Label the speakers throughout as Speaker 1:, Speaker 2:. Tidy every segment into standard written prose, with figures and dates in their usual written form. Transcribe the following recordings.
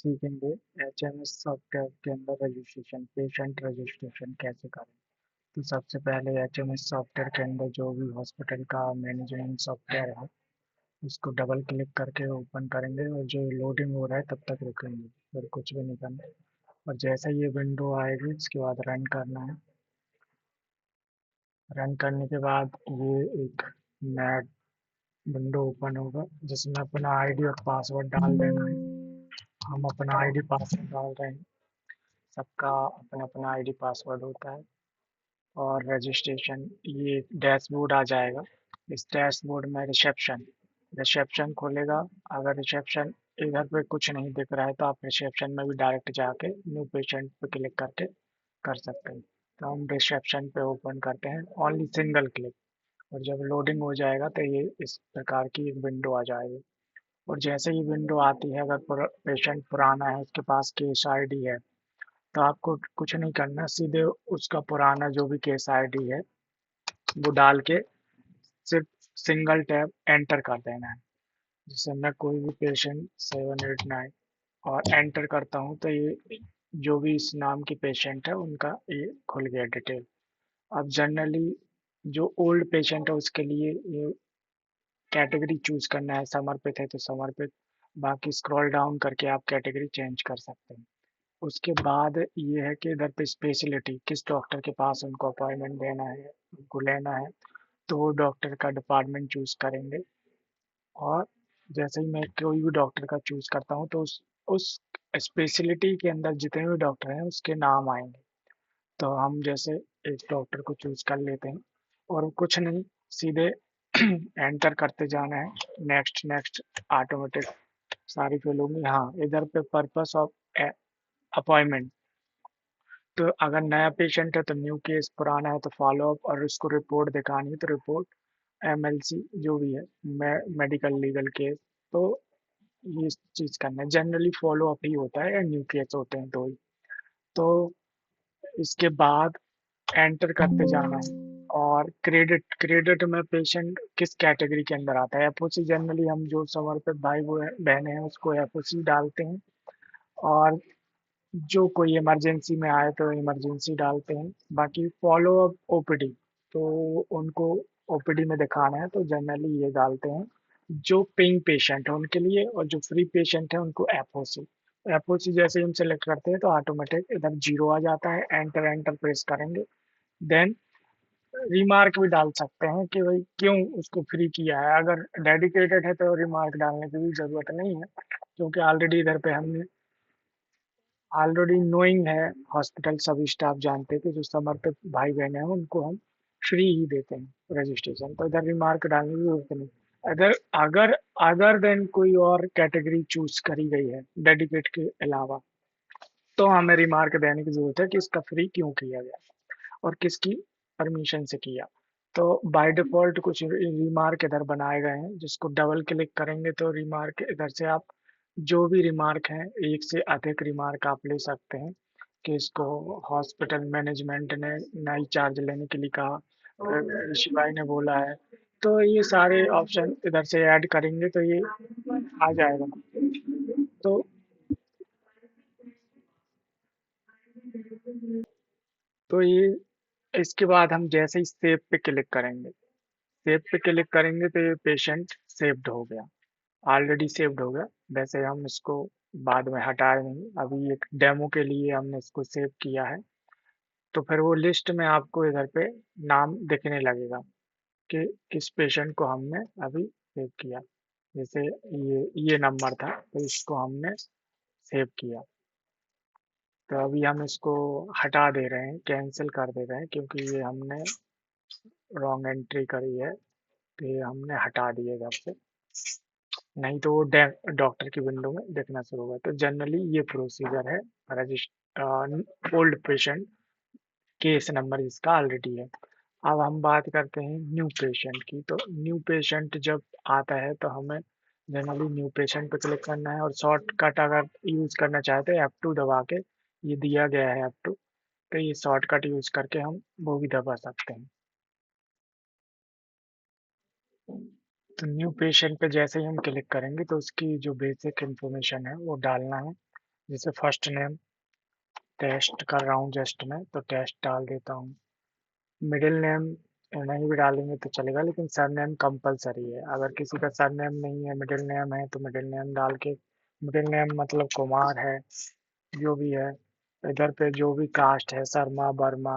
Speaker 1: सीखेंगे HMS software के अंदर रजिस्ट्रेशन, पेशेंट रजिस्ट्रेशन कैसे करें। तो सबसे पहले एचएमएस सॉफ्टवेयर के अंदर जो भी हॉस्पिटल का मैनेजमेंट सॉफ्टवेयर है उसको डबल क्लिक करके ओपन करेंगे और जो लोडिंग हो रहा है तब तक रुकेंगे, फिर कुछ भी नहीं करना। और जैसे ये विंडो आएगी उसके बाद रन करना है। रन करने के बाद ये एक नया विंडो ओपन होगा जिसमें अपना आईडी और पासवर्ड डाल देना है। हम अपना आईडी पासवर्ड डाल रहे हैं। सबका अपना अपना आईडी पासवर्ड होता है। और रजिस्ट्रेशन, ये डैशबोर्ड आ जाएगा। इस डैशबोर्ड में रिसेप्शन रिसेप्शन खोलेगा। अगर रिसेप्शन इधर पे कुछ नहीं दिख रहा है तो आप रिसेप्शन में भी डायरेक्ट जाके न्यू पेशेंट पे क्लिक करके कर सकते हैं। तो हम रिसेप्शन पे ओपन करते हैं, ओनली सिंगल क्लिक। और जब लोडिंग हो जाएगा तो ये इस प्रकार की एक विंडो आ जाएगी। और जैसे ही विंडो आती है, अगर पेशेंट पुराना है, उसके पास केस आईडी है, तो आपको कुछ नहीं करना, सीधे उसका पुराना जो भी केस आईडी है वो डाल के सिर्फ सिंगल टैब एंटर कर देना है। जैसे मैं कोई भी पेशेंट 789 और एंटर करता हूँ तो ये जो भी इस नाम की पेशेंट है उनका ये खुल गया डिटेल। अब जनरली जो ओल्ड पेशेंट है उसके लिए ये कैटेगरी चूज करना है, समर्पित है तो समर्पित। बाकी स्क्रॉल डाउन करके आप कैटेगरी चेंज कर सकते हैं। उसके बाद ये है कि इधर पे स्पेशलिटी, किस डॉक्टर के पास उनको अपॉइंटमेंट देना है, उनको लेना है, तो वो डॉक्टर का डिपार्टमेंट चूज करेंगे। और जैसे ही मैं कोई भी डॉक्टर का चूज करता हूँ तो उस स्पेशलिटी के अंदर जितने भी डॉक्टर हैं उसके नाम आएंगे। तो हम जैसे एक डॉक्टर को चूज कर लेते हैं और कुछ नहीं, सीधे एंटर करते जाना है। नेक्स्ट नेक्स्ट, ऑटोमेटिक सारी फिल होंगी। हाँ, इधर पे पर्पस ऑफ अपॉइंटमेंट, तो अगर नया पेशेंट है तो न्यू केस, पुराना है तो फॉलो अप, और उसको रिपोर्ट दिखानी है तो रिपोर्ट, एमएलसी जो भी है, मेडिकल लीगल केस। तो ये चीज करना है। जनरली फॉलो अप ही होता है या न्यू केस होते हैं तो ही। तो इसके बाद एंटर करते जाना है। और क्रेडिट क्रेडिट में पेशेंट किस कैटेगरी के अंदर आता है, एफओसी जनरली हम जो समर्पित भाई वो बहने हैं उसको एफओसी डालते हैं। और जो कोई इमरजेंसी में आए तो इमरजेंसी डालते हैं। बाकी फॉलो अप ओपीडी, तो उनको ओपीडी में दिखाना है तो जनरली ये डालते हैं। जो पेइंग पेशेंट है उनके लिए, और जो फ्री पेशेंट है उनको एफओसी। एफओसी जैसे ही हम सेलेक्ट करते हैं तो ऑटोमेटिक इधर जीरो आ जाता है। एंटर एंटर प्रेस करेंगे। देन रिमार्क भी डाल सकते हैं कि भाई क्यों उसको फ्री किया है। अगर डेडिकेटेड है तो रिमार्क डालने की भी जरूरत नहीं है, क्योंकि ऑलरेडी इधर पे हमने ऑलरेडी नोइंग है। हॉस्पिटल सभी स्टाफ जानते हैं कि जो समर्पित भाई बहन हैं उनको हम फ्री ही देते हैं रजिस्ट्रेशन, तो इधर रिमार्क डालने की जरूरत नहीं। अगर अगर अदर देन कोई और कैटेगरी चूज करी गई है डेडिकेट के अलावा, तो हमें रिमार्क देने की जरूरत है कि इसका फ्री क्यों किया गया और किसकी परमिशन से किया। तो बाय डिफॉल्ट कुछ रिमार्क इधर बनाए गए हैं, जिसको डबल क्लिक करेंगे तो रिमार्क इधर से आप जो भी रिमार्क हैं, एक से अधिक रिमार्क आप ले सकते हैं। कि इसको हॉस्पिटल मैनेजमेंट ने नई चार्ज लेने के लिए कहा, ऋषि भाई ने बोला है। तो ये सारे ऑप्शन इधर से ऐड करेंगे तो ये आ जाएगा। तो ये इसके बाद हम जैसे ही सेव पे क्लिक करेंगे, सेव पे क्लिक करेंगे तो ये पेशेंट सेव्ड हो गया, ऑलरेडी सेव्ड हो गया। वैसे हम इसको बाद में हटाए नहीं, अभी एक डेमो के लिए हमने इसको सेव किया है। तो फिर वो लिस्ट में आपको इधर पे नाम दिखने लगेगा कि किस पेशेंट को हमने अभी सेव किया। जैसे ये नंबर था तो इसको हमने सेव किया। तो अभी हम इसको हटा दे रहे हैं, कैंसिल कर दे रहे हैं, क्योंकि ये हमने रॉन्ग एंट्री करी है। तो ये हमने हटा दिए इधर से, नहीं तो वो डॉक्टर की विंडो में देखना शुरू होगा। तो जनरली ये प्रोसीजर है register old patient case number जिसका ऑलरेडी है। अब हम बात करते हैं न्यू पेशेंट की। तो न्यू पेशेंट जब आता है तो हमें जनरली न्यू पेशेंट पे क्लिक करना है, और शॉर्टकट अगर यूज करना चाहते हैं F2 दबा के, ये दिया गया है F2, तो ये शॉर्टकट यूज करके हम वो भी दबा सकते हैं। तो न्यू पेशेंट पे जैसे ही हम क्लिक करेंगे तो उसकी जो बेसिक इंफॉर्मेशन है वो डालना है। जैसे फर्स्ट नेम टेस्ट कर रहा हूँ जस्ट मैं, तो टेस्ट डाल देता हूँ। मिडिल नेम नहीं भी डालेंगे तो चलेगा, लेकिन सरनेम कंपलसरी है। अगर किसी का सरनेम नहीं है, मिडिल नेम है, तो मिडिल नेम डाल के, मिडिल नेम मतलब कुमार है, जो भी है। इधर पे जो भी कास्ट है, शर्मा, वर्मा,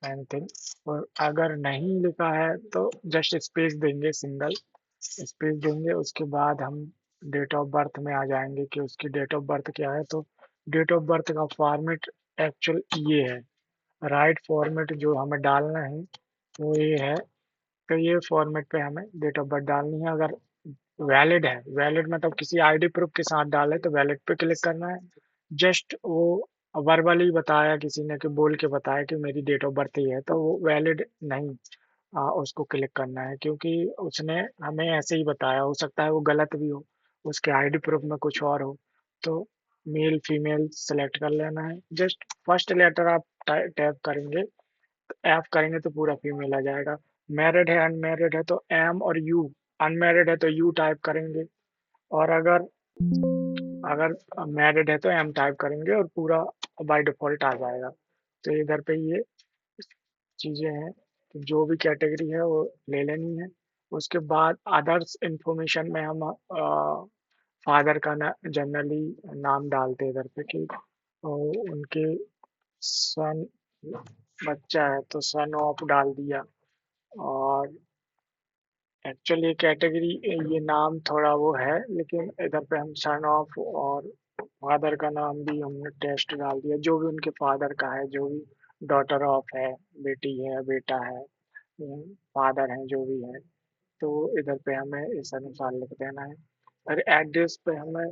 Speaker 1: एनीथिंग। और अगर नहीं लिखा है तो जस्ट स्पेस देंगे, सिंगल स्पेस देंगे। उसके बाद हम डेट ऑफ बर्थ में आ जाएंगे कि उसकी डेट ऑफ बर्थ क्या है। तो डेट ऑफ बर्थ का फॉर्मेट एक्चुअल ये है। राइट फॉर्मेट जो हमें डालना है वो ये है। तो ये फॉर्मेट पे हमें डेट ऑफ बर्थ डालनी है। अगर वैलिड है, वैलिड मतलब किसी आईडी प्रूफ के साथ डाले, तो वैलिड पे क्लिक करना है। जस्ट वो वर्बली बताया, किसी ने कि बोल के बताया कि मेरी डेट ऑफ बर्थ ये है, तो वो वैलिड नहीं, उसको क्लिक करना है, क्योंकि उसने हमें ऐसे ही बताया। हो सकता है वो गलत भी हो, उसके आईडी प्रूफ में कुछ और हो। तो मेल फीमेल सेलेक्ट कर लेना है। जस्ट फर्स्ट लेटर आप टैप करेंगे, एफ करेंगे तो पूरा फीमेल आ जाएगा। मैरिड है अनमैरिड है तो एम और यू, अनमैरिड है तो यू टाइप करेंगे। और अगर अगर मैरिड है तो एम टाइप करेंगे और पूरा बाय डिफॉल्ट आ जाएगा। तो इधर पे ये चीजें हैं, तो जो भी कैटेगरी है वो ले लेनी है। उसके बाद अदर्स इंफॉर्मेशन में हम फादर का ना जनरली नाम डालते हैं इधर पे कि उनके सन, बच्चा है तो सन ऑफ डाल दिया। और एक्चुअली ये कैटेगरी, ये नाम थोड़ा वो है, लेकिन इधर पे हम सन ऑफ और फादर का नाम भी हमने टेस्ट डाल दिया, जो भी उनके फादर का है, जो भी डॉटर ऑफ है, बेटी है, बेटा है, फादर है, जो भी है। तो इधर पे हमें इस अनुसार लिख देना है। और एड्रेस पे हमें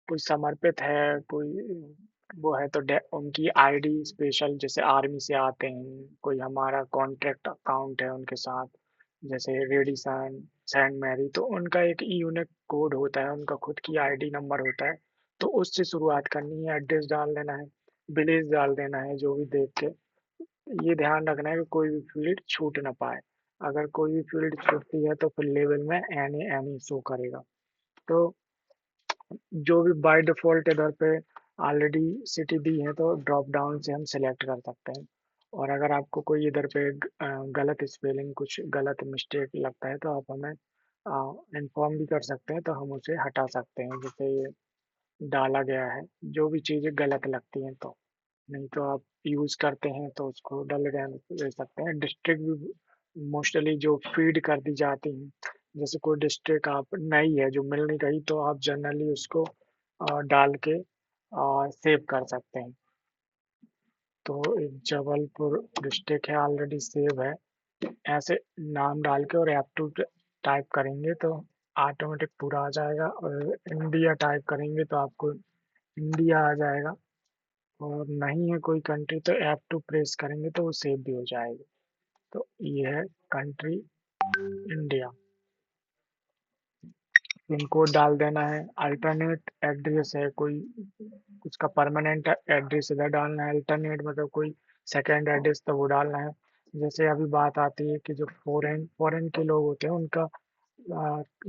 Speaker 1: कोई समर्पित है, कोई वो है तो उनकी आईडी स्पेशल, जैसे आर्मी से आते हैं, कोई हमारा कॉन्ट्रैक्ट अकाउंट है उनके साथ, जैसे रेडिसन, सेंट मैरी, तो उनका एक यूनिक कोड होता है, उनका खुद की आईडी नंबर होता है। तो उससे शुरुआत करनी है, एड्रेस डाल देना है, विलेज डाल देना है, जो भी देख के। ये ध्यान रखना है कि कोई भी फील्ड छूट ना पाए। अगर कोई भी फील्ड छूटती है तो फिर लेवल में एन शो करेगा। तो जो भी बाय डिफॉल्ट इधर पे ऑलरेडी सिटी दी है, तो ड्रॉप डाउन से हम सिलेक्ट कर सकते हैं। और अगर आपको कोई इधर पे गलत स्पेलिंग, कुछ गलत मिस्टेक लगता है, तो आप हमें इन्फॉर्म भी कर सकते हैं, तो हम उसे हटा सकते हैं। जैसे ये डाला गया है, जो भी चीज़ें गलत लगती हैं, तो नहीं तो आप यूज़ करते हैं तो उसको डल रहने दे सकते हैं। डिस्ट्रिक्ट भी मोस्टली जो फीड कर दी जाती हैं, जैसे कोई डिस्ट्रिक्ट आप नई है जो मिल नहीं रही, तो आप जनरली उसको डाल के सेव कर सकते हैं। तो एक जबलपुर डिस्ट्रिक्ट है, ऑलरेडी सेव है। ऐसे नाम डाल के और F2 टाइप करेंगे तो ऑटोमेटिक पूरा आ जाएगा। और इंडिया टाइप करेंगे तो आपको इंडिया आ जाएगा। और नहीं है कोई कंट्री तो F2 प्रेस करेंगे तो वो सेव भी हो जाएगी। तो ये है कंट्री इंडिया। पिन कोड डाल देना है। अल्टरनेट एड्रेस है कोई, उसका परमानेंट एड्रेस इधर डालना है। अल्टरनेट मतलब कोई सेकेंड एड्रेस, तो वो डालना है। जैसे अभी बात आती है कि जो फॉरेन फॉरेन के लोग होते हैं, उनका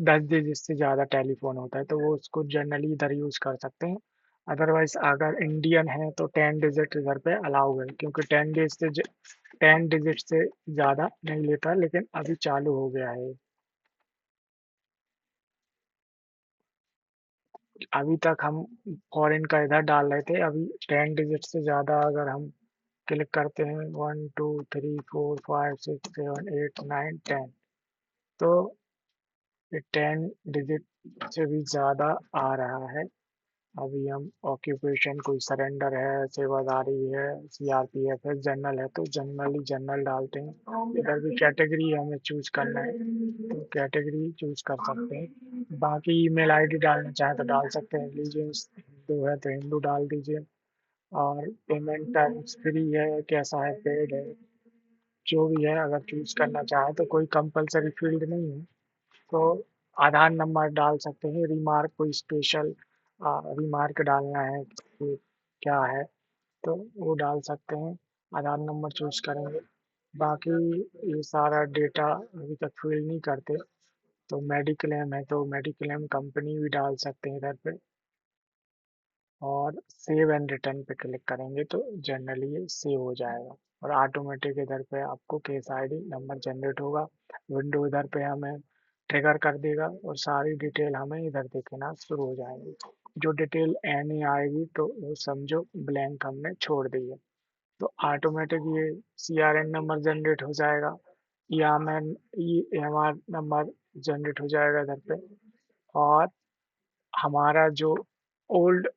Speaker 1: 10 डिजिट से ज़्यादा टेलीफोन होता है, तो वो उसको जनरली इधर यूज़ कर सकते हैं। अदरवाइज अगर इंडियन है तो 10 डिजिट इधर पे अलाउ है, क्योंकि 10 डिजिट से ज़्यादा नहीं लेता, लेकिन अभी चालू हो गया है। अभी तक हम फॉरेन का इधर डाल रहे थे, अभी 10 डिजिट से ज़्यादा अगर हम क्लिक करते हैं, 1 2 3 4 5 6 7 8 9 10, तो ये 10 डिजिट से भी ज़्यादा आ रहा है। अभी हम ऑक्यूपेशन कोई सरेंडर है, सेवादारी है, सीआरपीएफ है, जनरल है, तो जनरली जनरल डालते हैं। इधर भी कैटेगरी हमें चूज करना है, तो कैटेगरी चूज कर सकते हैं। बाकी ईमेल आईडी डालना चाहे तो डाल सकते हैं। रिलीजियंस हिंदू है तो हिंदू डाल दीजिए। और पेमेंट टर्म्स फ्री है, कैसा है, पेड है, जो भी है। अगर चूज करना चाहे तो कोई कंपलसरी फील्ड नहीं है। तो आधार नंबर डाल सकते हैं। रिमार्क कोई स्पेशल रिमार्क डालना है कि क्या है, तो वो डाल सकते हैं। आधार नंबर चूज करेंगे। बाकी ये सारा डेटा अभी तक फिल नहीं करते। तो मेडिक्लेम है तो मेडिक्लेम कंपनी भी डाल सकते हैं इधर पे। और सेव एंड रिटर्न पे क्लिक करेंगे तो जनरली ये सेव हो जाएगा और ऑटोमेटिक इधर पे आपको केस आईडी नंबर जनरेट होगा। विंडो इधर पे हमें ट्रिगर कर देगा और सारी डिटेल हमें इधर दिखना शुरू हो जाएगी। जो डिटेल नहीं आएगी तो वो समझो ब्लैंक हमने छोड़ दी है। तो ऑटोमेटिक ये CRN नंबर जनरेट हो जाएगा या मैं EMR नंबर जनरेट हो जाएगा इधर पे। और हमारा जो ओल्ड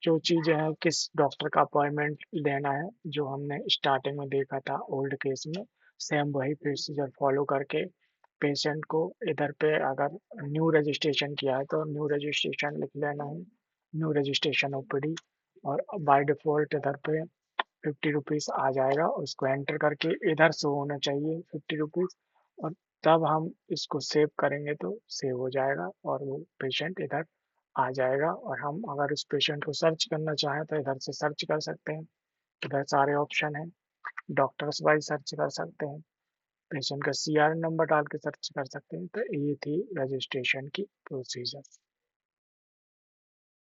Speaker 1: जो चीज़ें हैं किस डॉक्टर का अपॉइंटमेंट लेना है जो हमने स्टार्टिंग में देखा था ओल्ड केस में, सेम वही प्रोसीजर फॉलो करके पेशेंट को इधर पे अगर न्यू रजिस्ट्रेशन किया है तो न्यू रजिस्ट्रेशन लिख लेना है, न्यू रजिस्ट्रेशन OPD। और बाय डिफ़ॉल्ट इधर पे 50 रुपीज़ आ जाएगा, उसको एंटर करके इधर शो होना चाहिए 50 रुपीज़। और तब हम इसको सेव करेंगे तो सेव हो जाएगा और वो पेशेंट इधर आ जाएगा। और हम अगर उस पेशेंट को सर्च करना चाहें तो इधर से सर्च कर सकते हैं। इधर सारे ऑप्शन हैं, डॉक्टर्स वाइज सर्च कर सकते हैं, पेशेंट का CRN नंबर डाल के सर्च कर सकते हैं। तो ये थी रजिस्ट्रेशन की प्रोसीजर।